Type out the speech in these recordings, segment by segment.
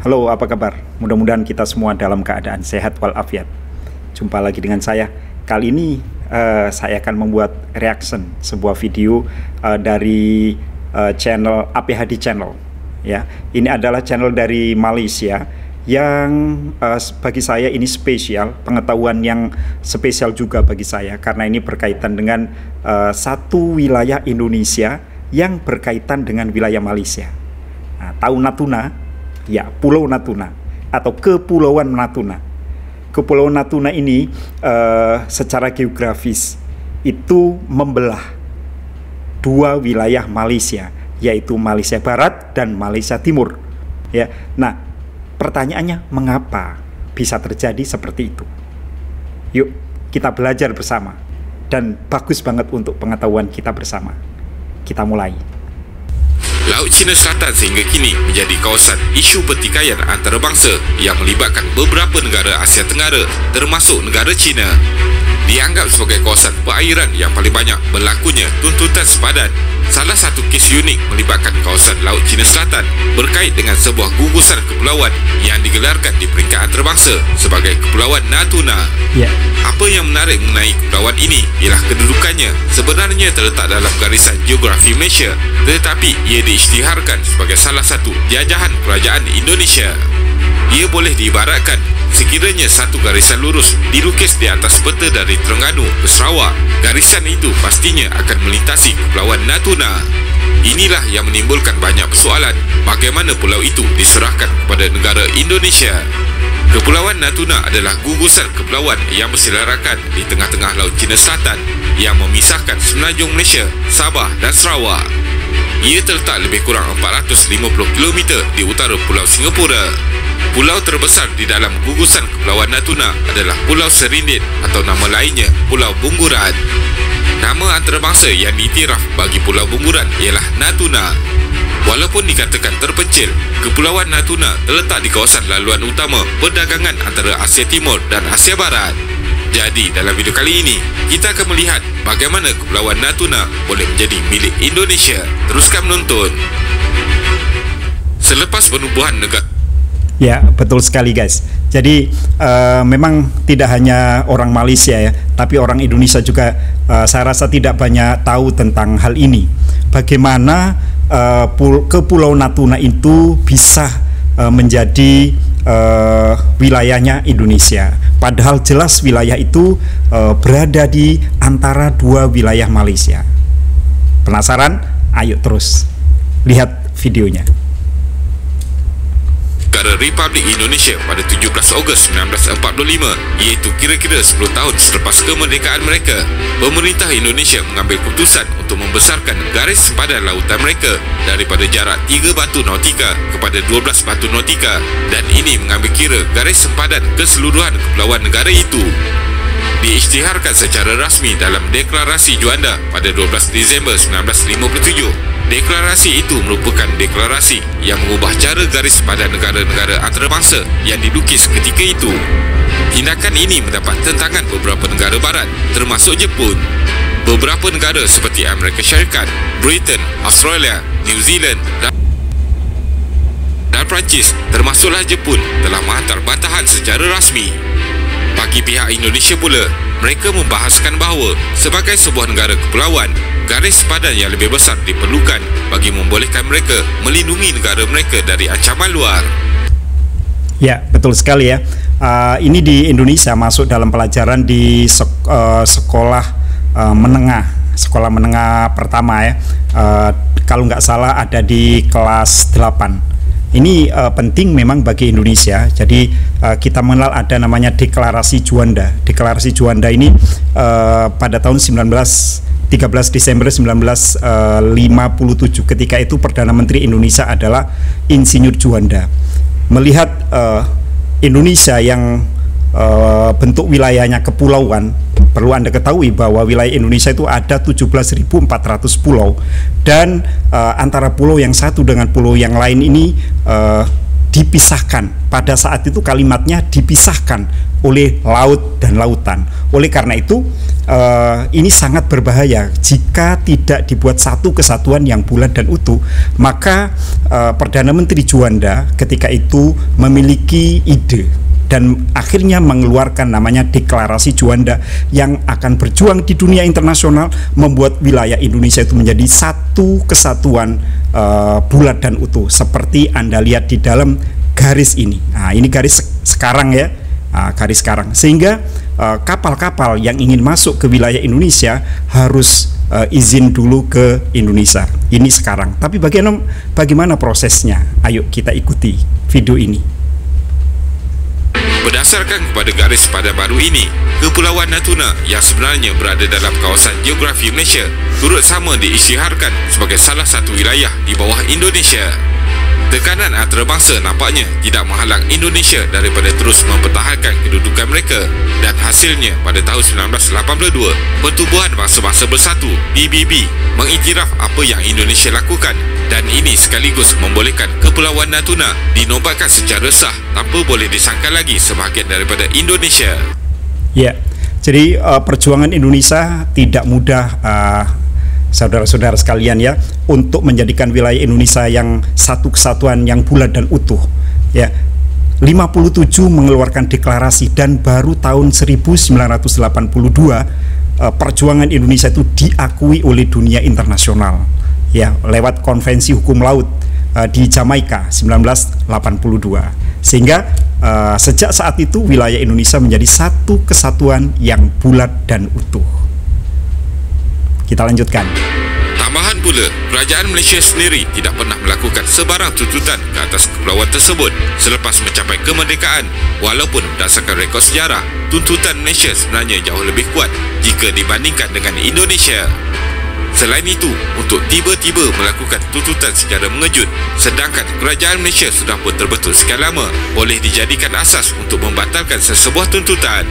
Halo, apa kabar? Mudah-mudahan kita semua dalam keadaan sehat walafiat. Jumpa lagi dengan saya. Kali ini saya akan membuat reaction sebuah video dari channel APHD Channel. Ya, ini adalah channel dari Malaysia yang bagi saya ini spesial, pengetahuan yang spesial juga bagi saya karena ini berkaitan dengan satu wilayah Indonesia yang berkaitan dengan wilayah Malaysia. Nah, tahu Natuna? Ya, Pulau Natuna atau Kepulauan Natuna. Kepulauan Natuna ini secara geografis itu membelah dua wilayah Malaysia, yaitu Malaysia Barat dan Malaysia Timur. Ya, nah pertanyaannya mengapa bisa terjadi seperti itu? Yuk kita belajar bersama dan bagus banget untuk pengetahuan kita bersama. Kita mulai. Laut Cina Selatan sehingga kini menjadi kawasan isu pertikaian antarabangsa yang melibatkan beberapa negara Asia Tenggara termasuk negara China. Dianggap sebagai kawasan perairan yang paling banyak berlakunya tuntutan sepadan. Salah satu kes unik melibatkan kawasan Laut Cina Selatan berkait dengan sebuah gugusan kepulauan yang digelarkan di peringkat antarabangsa sebagai Kepulauan Natuna. Apa yang menarik mengenai kepulauan ini ialah kedudukannya sebenarnya terletak dalam garisan geografi Malaysia, tetapi ia diisytiharkan sebagai salah satu jajahan kerajaan Indonesia. Ia boleh diibaratkan sekiranya satu garisan lurus dilukis di atas peta dari Terengganu ke Sarawak, garisan itu pastinya akan melintasi Kepulauan Natuna. Inilah yang menimbulkan banyak persoalan bagaimana pulau itu diserahkan kepada negara Indonesia. Kepulauan Natuna adalah gugusan kepulauan yang berselarakan di tengah-tengah Laut Cina Selatan yang memisahkan Semenanjung Malaysia, Sabah dan Sarawak. Ia terletak lebih kurang 450 km di utara Pulau Singapura. Pulau terbesar di dalam gugusan Kepulauan Natuna adalah Pulau Serindit atau nama lainnya Pulau Bungguran. Nama antarabangsa yang diiktiraf bagi Pulau Bungguran ialah Natuna. Walaupun dikatakan terpencil, Kepulauan Natuna terletak di kawasan laluan utama perdagangan antara Asia Timur dan Asia Barat. Jadi dalam video kali ini, kita akan melihat bagaimana Kepulauan Natuna boleh menjadi milik Indonesia. Teruskan menonton. Selepas penubuhan negara. Ya, betul sekali guys. Jadi memang tidak hanya orang Malaysia ya, tapi orang Indonesia juga saya rasa tidak banyak tahu tentang hal ini. Bagaimana Kepulauan Natuna itu bisa menjadi wilayahnya Indonesia. Padahal jelas wilayah itu berada di antara dua wilayah Malaysia. Penasaran? Ayo terus lihat videonya. Negara Republik Indonesia pada 17 Ogos 1945, iaitu kira-kira 10 tahun selepas kemerdekaan mereka, pemerintah Indonesia mengambil keputusan untuk membesarkan garis sepadan lautan mereka daripada jarak 3 batu nautika kepada 12 batu nautika, dan ini mengambil kira garis sempadan keseluruhan kepulauan negara itu. Diisytiharkan secara rasmi dalam Deklarasi Juanda pada 12 Disember 1957. Deklarasi itu merupakan deklarasi yang mengubah cara garis pada negara-negara antarabangsa yang dilukis ketika itu. Tindakan ini mendapat tentangan beberapa negara barat, termasuk Jepun. Beberapa negara seperti Amerika Syarikat, Britain, Australia, New Zealand dan Perancis, termasuklah Jepun, telah menghantar bantahan secara rasmi. Bagi pihak Indonesia pula, mereka membahaskan bahawa sebagai sebuah negara kepulauan, garis sepadan yang lebih besar diperlukan bagi membolehkan mereka melindungi negara mereka dari ancaman luar. Ya, betul sekali ya. Ini di Indonesia masuk dalam pelajaran di sekolah menengah pertama ya. Kalau nggak salah ada di kelas 8. Ini penting memang bagi Indonesia. Jadi kita mengenal ada namanya Deklarasi Juanda. Deklarasi Juanda ini pada tahun 13 Desember 1957. Ketika itu Perdana Menteri Indonesia adalah Insinyur Juanda. Melihat Indonesia yang bentuk wilayahnya kepulauan, perlu Anda ketahui bahwa wilayah Indonesia itu ada 17.400 pulau, dan antara pulau yang satu dengan pulau yang lain ini dipisahkan. Pada saat itu kalimatnya dipisahkan oleh laut dan lautan. Oleh karena itu ini sangat berbahaya jika tidak dibuat satu kesatuan yang bulat dan utuh. Maka Perdana Menteri Juanda ketika itu memiliki ide dan akhirnya mengeluarkan namanya Deklarasi Juanda yang akan berjuang di dunia internasional membuat wilayah Indonesia itu menjadi satu kesatuan bulat dan utuh seperti Anda lihat di dalam garis ini. Nah, ini garis sekarang ya, garis sekarang, sehingga kapal-kapal yang ingin masuk ke wilayah Indonesia harus izin dulu ke Indonesia. Ini sekarang. Tapi bagaimana prosesnya? Ayo kita ikuti video ini. Berdasarkan kepada garis padan baru ini, Kepulauan Natuna yang sebenarnya berada dalam kawasan geografi Malaysia turut sama diisytiharkan sebagai salah satu wilayah di bawah Indonesia. Tekanan antarabangsa nampaknya tidak menghalang Indonesia daripada terus mempertahankan kedudukan mereka, dan hasilnya pada tahun 1982, Pertubuhan Bangsa-Bangsa Bersatu PBB mengiktiraf apa yang Indonesia lakukan, dan ini sekaligus membolehkan Kepulauan Natuna dinobatkan secara sah tanpa boleh disangkal lagi sebahagian daripada Indonesia. Ya, jadi perjuangan Indonesia tidak mudah, saudara-saudara sekalian ya, untuk menjadikan wilayah Indonesia yang satu kesatuan yang bulat dan utuh ya. 57 mengeluarkan deklarasi, dan baru tahun 1982 perjuangan Indonesia itu diakui oleh dunia internasional ya, lewat Konvensi Hukum Laut di Jamaika 1982. Sehingga sejak saat itu wilayah Indonesia menjadi satu kesatuan yang bulat dan utuh. Kita lanjutkan. Tambahan pula, kerajaan Malaysia sendiri tidak pernah melakukan sebarang tuntutan ke atas kepulauan tersebut selepas mencapai kemerdekaan. Walaupun berdasarkan rekod sejarah, tuntutan Malaysia sebenarnya jauh lebih kuat jika dibandingkan dengan Indonesia. Selain itu, untuk tiba-tiba melakukan tuntutan secara mengejut, sedangkan kerajaan Malaysia sudah pun terbentuk sekian lama, boleh dijadikan asas untuk membatalkan sesebuah tuntutan.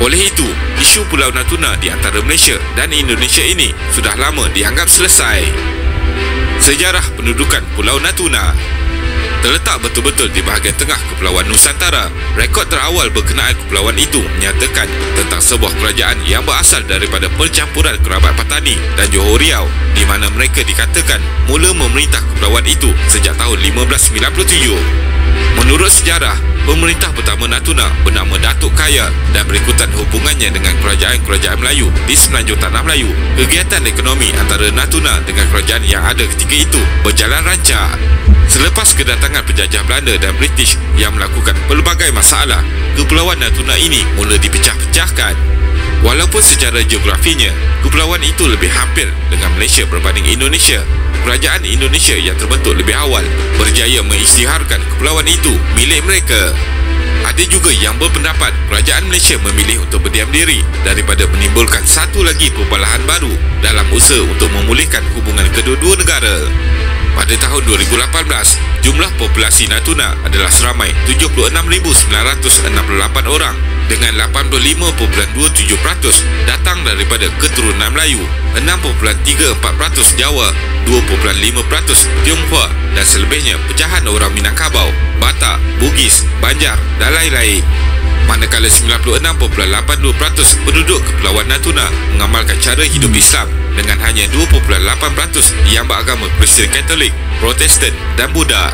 Oleh itu, isu Pulau Natuna di antara Malaysia dan Indonesia ini sudah lama dianggap selesai. Sejarah pendudukan Pulau Natuna terletak betul-betul di bahagian tengah Kepulauan Nusantara. Rekod terawal berkenaan kepulauan itu menyatakan tentang sebuah kerajaan yang berasal daripada percampuran kerabat Patani dan Johor Riau, di mana mereka dikatakan mula memerintah kepulauan itu sejak tahun 1597. Menurut sejarah, pemerintah pertama Natuna bernama Datuk Kaya dan berikutan hubungannya dengan kerajaan-kerajaan Melayu di semenanjung Tanah Melayu. Kegiatan ekonomi antara Natuna dengan kerajaan yang ada ketika itu berjalan rancak. Selepas kedatangan penjajah Belanda dan British yang melakukan pelbagai masalah, Kepulauan Natuna ini mula dipecah-pecahkan. Walaupun secara geografinya, kepulauan itu lebih hampir dengan Malaysia berbanding Indonesia, kerajaan Indonesia yang terbentuk lebih awal berjaya mengisytiharkan kepulauan itu milik mereka. Ada juga yang berpendapat kerajaan Malaysia memilih untuk berdiam diri daripada menimbulkan satu lagi perbalahan baru dalam usaha untuk memulihkan hubungan kedua-dua negara. Pada tahun 2018, jumlah populasi Natuna adalah seramai 76,968 orang, dengan 85.27% datang daripada keturunan Melayu, 6.34% Jawa, 2.5% Tionghoa, dan selebihnya pecahan orang Minangkabau, Batak, Bugis, Banjar dan lain-lain. Manakala 96.82% penduduk Kepulauan Natuna mengamalkan cara hidup Islam, dengan hanya 2.8% yang beragama Kristian Katolik, Protestan dan Buddha.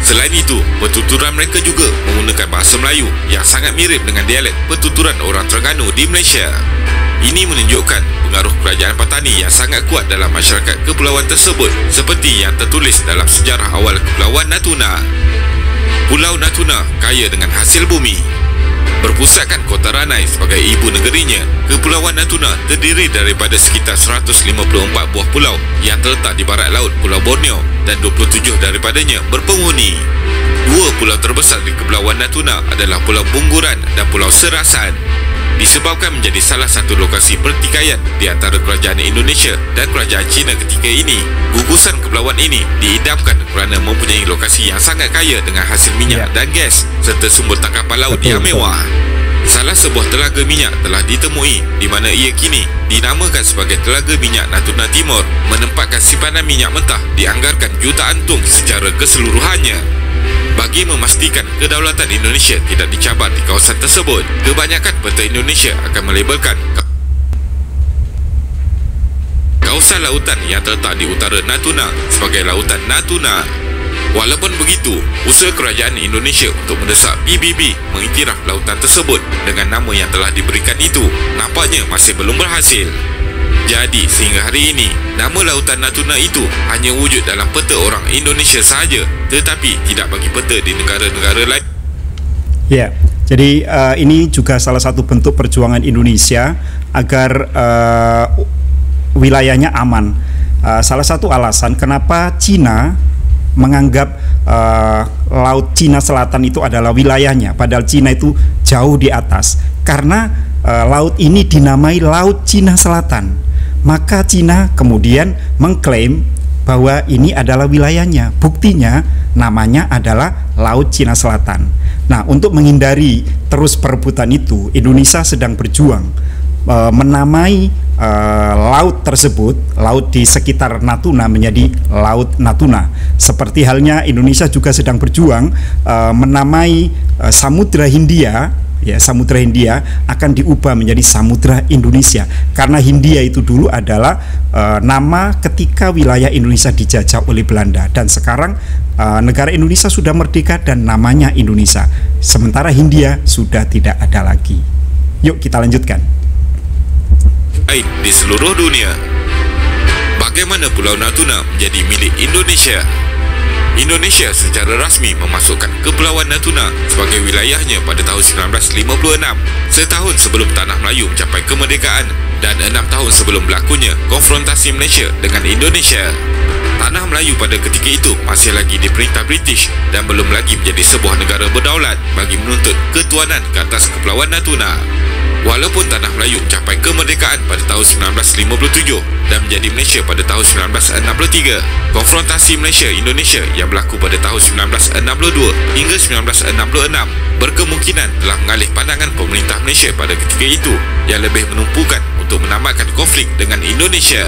Selain itu, pertuturan mereka juga menggunakan bahasa Melayu yang sangat mirip dengan dialek pertuturan orang Terengganu di Malaysia. Ini menunjukkan pengaruh kerajaan Patani yang sangat kuat dalam masyarakat kepulauan tersebut, seperti yang tertulis dalam sejarah awal Kepulauan Natuna. Pulau Natuna kaya dengan hasil bumi. Berpusatkan Kota Ranai sebagai ibu negerinya, Kepulauan Natuna terdiri daripada sekitar 154 buah pulau yang terletak di barat laut Pulau Borneo, dan 27 daripadanya berpenghuni. Dua pulau terbesar di Kepulauan Natuna adalah Pulau Bungguran dan Pulau Serasan. Disebabkan menjadi salah satu lokasi pertikaian di antara kerajaan Indonesia dan kerajaan China ketika ini, gugusan kepulauan ini diidamkan kerana mempunyai lokasi yang sangat kaya dengan hasil minyak dan gas serta sumber tangkapan laut yang mewah. Salah sebuah telaga minyak telah ditemui di mana ia kini dinamakan sebagai Telaga Minyak Natuna Timur, menempatkan simpanan minyak mentah dianggarkan jutaan tong secara keseluruhannya. Bagi memastikan kedaulatan Indonesia tidak dicabar di kawasan tersebut, kebanyakan peta Indonesia akan melabelkan kawasan lautan yang terletak di utara Natuna sebagai Lautan Natuna. Walaupun begitu, usaha kerajaan Indonesia untuk mendesak PBB mengiktiraf lautan tersebut dengan nama yang telah diberikan itu nampaknya masih belum berhasil. Jadi, sehingga hari ini, nama Lautan Natuna itu hanya wujud dalam peta orang Indonesia sahaja, tetapi tidak bagi peta di negara-negara lain. Ya, jadi ini juga salah satu bentuk perjuangan Indonesia agar wilayahnya aman. Salah satu alasan kenapa Cina menganggap Laut Cina Selatan itu adalah wilayahnya, padahal Cina itu jauh di atas, karena laut ini dinamai Laut Cina Selatan. Maka Cina kemudian mengklaim bahwa ini adalah wilayahnya. Buktinya namanya adalah Laut Cina Selatan. Nah, untuk menghindari terus perebutan itu, Indonesia sedang berjuang menamai laut tersebut, laut di sekitar Natuna, menjadi Laut Natuna. Seperti halnya Indonesia juga sedang berjuang menamai Samudra Hindia, ya, Samudra Hindia akan diubah menjadi Samudra Indonesia, karena Hindia itu dulu adalah nama ketika wilayah Indonesia dijajah oleh Belanda, dan sekarang negara Indonesia sudah merdeka dan namanya Indonesia, sementara Hindia sudah tidak ada lagi. Yuk kita lanjutkan. Di seluruh dunia, bagaimana Pulau Natuna menjadi milik Indonesia? Indonesia secara rasmi memasukkan Kepulauan Natuna sebagai wilayahnya pada tahun 1956, setahun sebelum Tanah Melayu mencapai kemerdekaan dan 6 tahun sebelum berlakunya konfrontasi Malaysia dengan Indonesia. Tanah Melayu pada ketika itu masih lagi diperintah British dan belum lagi menjadi sebuah negara berdaulat bagi menuntut ketuanan ke atas Kepulauan Natuna. Walaupun Tanah Melayu mencapai kemerdekaan pada tahun 1957 dan menjadi Malaysia pada tahun 1963, konfrontasi Malaysia-Indonesia yang berlaku pada tahun 1962 hingga 1966 berkemungkinan telah mengalih pandangan pemerintah Malaysia pada ketika itu yang lebih menumpukan untuk menamatkan konflik dengan Indonesia.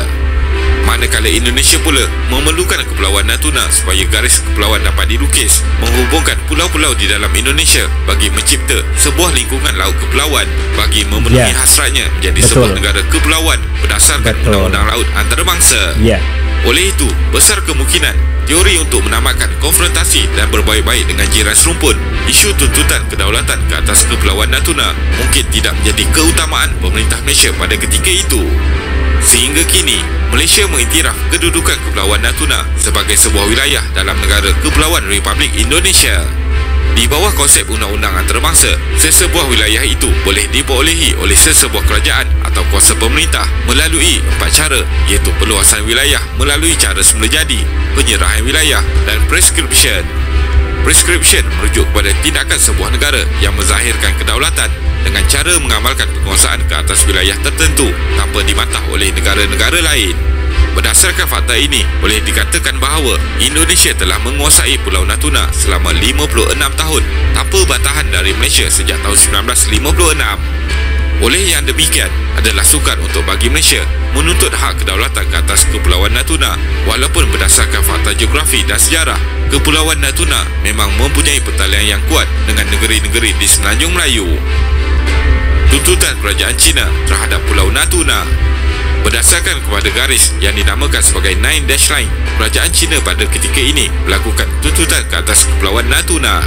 Manakala Indonesia pula memerlukan Kepulauan Natuna supaya garis kepulauan dapat dilukis menghubungkan pulau-pulau di dalam Indonesia bagi mencipta sebuah lingkungan laut kepulauan bagi memenuhi hasratnya menjadi sebuah negara kepulauan berdasarkan Undang-Undang Laut Antarabangsa. Oleh itu, besar kemungkinan teori untuk menamatkan konfrontasi dan berbaik-baik dengan jiran serumpun, isu tuntutan kedaulatan ke atas Kepulauan Natuna mungkin tidak menjadi keutamaan pemerintah Malaysia pada ketika itu. Sehingga kini, Malaysia mengiktiraf kedudukan Kepulauan Natuna sebagai sebuah wilayah dalam negara Kepulauan Republik Indonesia. Di bawah konsep undang-undang antarabangsa, sesebuah wilayah itu boleh diperolehi oleh sesebuah kerajaan atau kuasa pemerintah melalui 4 cara, iaitu perluasan wilayah melalui cara semula jadi, penyerahan wilayah dan prescription. Prescription merujuk kepada tindakan sebuah negara yang menzahirkan kedaulatan dengan cara mengamalkan penguasaan ke atas wilayah tertentu tanpa dimantah oleh negara-negara lain. Berdasarkan fakta ini, boleh dikatakan bahawa Indonesia telah menguasai Pulau Natuna selama 56 tahun tanpa bantahan dari Malaysia sejak tahun 1956. Oleh yang demikian, adalah sukar untuk bagi Malaysia menuntut hak kedaulatan ke atas Kepulauan Natuna. Walaupun berdasarkan fakta geografi dan sejarah, Kepulauan Natuna memang mempunyai pertalian yang kuat dengan negeri-negeri di Semenanjung Melayu. Tuntutan kerajaan China terhadap Pulau Natuna. Berdasarkan kepada garis yang dinamakan sebagai Nine Dash Line, kerajaan China pada ketika ini melakukan tuntutan ke atas Kepulauan Natuna.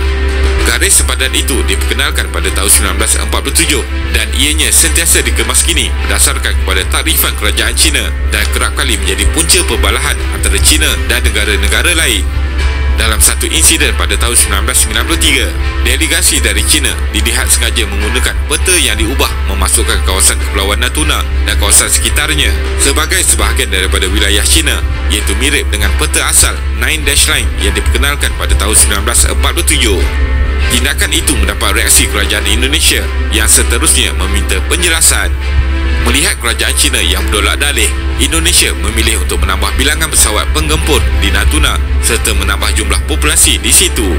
Garis sepadan itu diperkenalkan pada tahun 1947 dan ianya sentiasa dikemaskini berdasarkan kepada takrifan kerajaan China dan kerap kali menjadi punca perbalahan antara China dan negara-negara lain. Dalam satu insiden pada tahun 1993, delegasi dari China dilihat sengaja menggunakan peta yang diubah memasukkan kawasan Kepulauan Natuna dan kawasan sekitarnya sebagai sebahagian daripada wilayah China, iaitu mirip dengan peta asal Nine Dash Line yang diperkenalkan pada tahun 1947. Tindakan itu mendapat reaksi kerajaan Indonesia yang seterusnya meminta penjelasan. Melihat kerajaan China yang berdolak dalih, Indonesia memilih untuk menambah bilangan pesawat penggempur di Natuna serta menambah jumlah populasi di situ.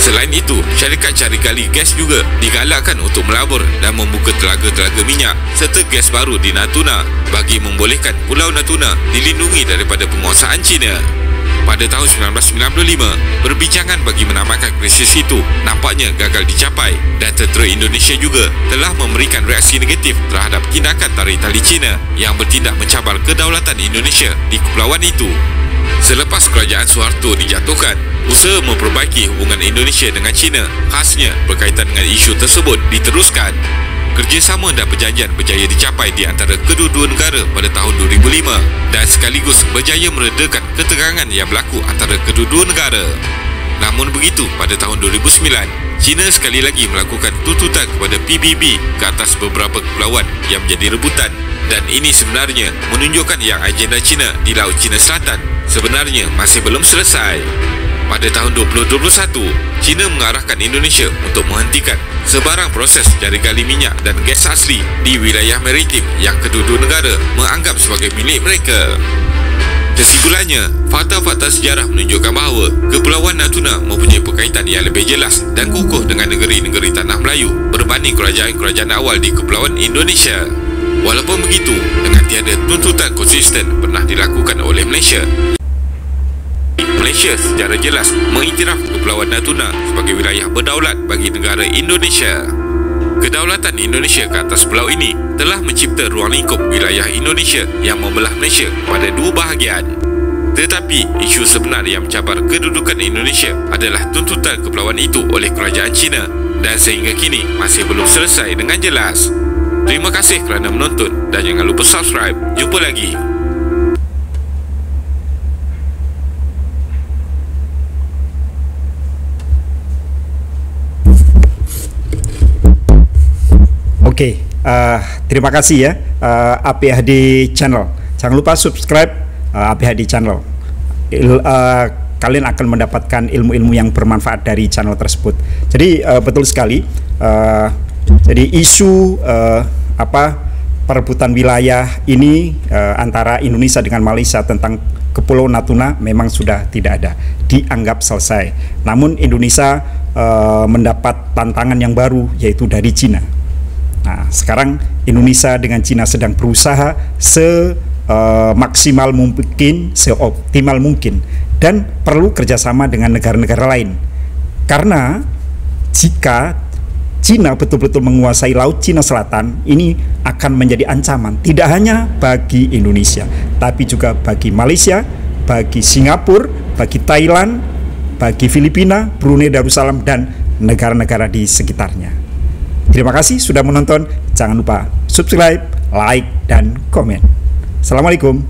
Selain itu, syarikat cari gali gas juga digalakkan untuk melabur dan membuka telaga-telaga minyak serta gas baru di Natuna bagi membolehkan Pulau Natuna dilindungi daripada penguasaan China. pada tahun 1995, perbincangan bagi menamatkan krisis itu nampaknya gagal dicapai dan tentera Indonesia juga telah memberikan reaksi negatif terhadap tindakan tarik tali China yang bertindak mencabar kedaulatan Indonesia di kepulauan itu. Selepas kerajaan Suharto dijatuhkan, usaha memperbaiki hubungan Indonesia dengan China, khasnya berkaitan dengan isu tersebut, diteruskan. Kerjasama dan perjanjian berjaya dicapai di antara kedua-dua negara pada tahun 2005 dan sekaligus berjaya meredakan ketegangan yang berlaku antara kedua-dua negara. Namun begitu, pada tahun 2009, China sekali lagi melakukan tuntutan kepada PBB ke atas beberapa kepulauan yang menjadi rebutan, dan ini sebenarnya menunjukkan yang agenda China di Laut China Selatan sebenarnya masih belum selesai. Pada tahun 2021, China mengarahkan Indonesia untuk menghentikan sebarang proses cari gali minyak dan gas asli di wilayah maritim yang kedua-dua negara menganggap sebagai milik mereka. Kesimpulannya, fakta-fakta sejarah menunjukkan bahawa Kepulauan Natuna mempunyai berkaitan yang lebih jelas dan kukuh dengan negeri-negeri Tanah Melayu berbanding kerajaan-kerajaan awal di Kepulauan Indonesia. Walaupun begitu, dengan tiada tuntutan konsisten pernah dilakukan oleh Malaysia secara jelas mengiktiraf Kepulauan Natuna sebagai wilayah berdaulat bagi negara Indonesia. Kedaulatan Indonesia ke atas pulau ini telah mencipta ruang lingkup wilayah Indonesia yang membelah Malaysia pada dua bahagian. Tetapi isu sebenar yang mencabar kedudukan Indonesia adalah tuntutan kepulauan itu oleh kerajaan China dan sehingga kini masih belum selesai dengan jelas. Terima kasih kerana menonton dan jangan lupa subscribe. Jumpa lagi. Oke, terima kasih ya APHD Channel. Jangan lupa subscribe APHD Channel. Kalian akan mendapatkan ilmu-ilmu yang bermanfaat dari channel tersebut. Jadi betul sekali. Jadi isu perebutan wilayah ini antara Indonesia dengan Malaysia tentang Kepulauan Natuna memang sudah tidak ada, dianggap selesai. Namun Indonesia mendapat tantangan yang baru, yaitu dari China. Nah, sekarang Indonesia dengan China sedang berusaha semaksimal mungkin, seoptimal mungkin, dan perlu kerjasama dengan negara-negara lain. Karena jika China betul-betul menguasai Laut China Selatan, ini akan menjadi ancaman tidak hanya bagi Indonesia, tapi juga bagi Malaysia, bagi Singapura, bagi Thailand, bagi Filipina, Brunei Darussalam, dan negara-negara di sekitarnya. Terima kasih sudah menonton. Jangan lupa subscribe, like, dan komen. Assalamualaikum.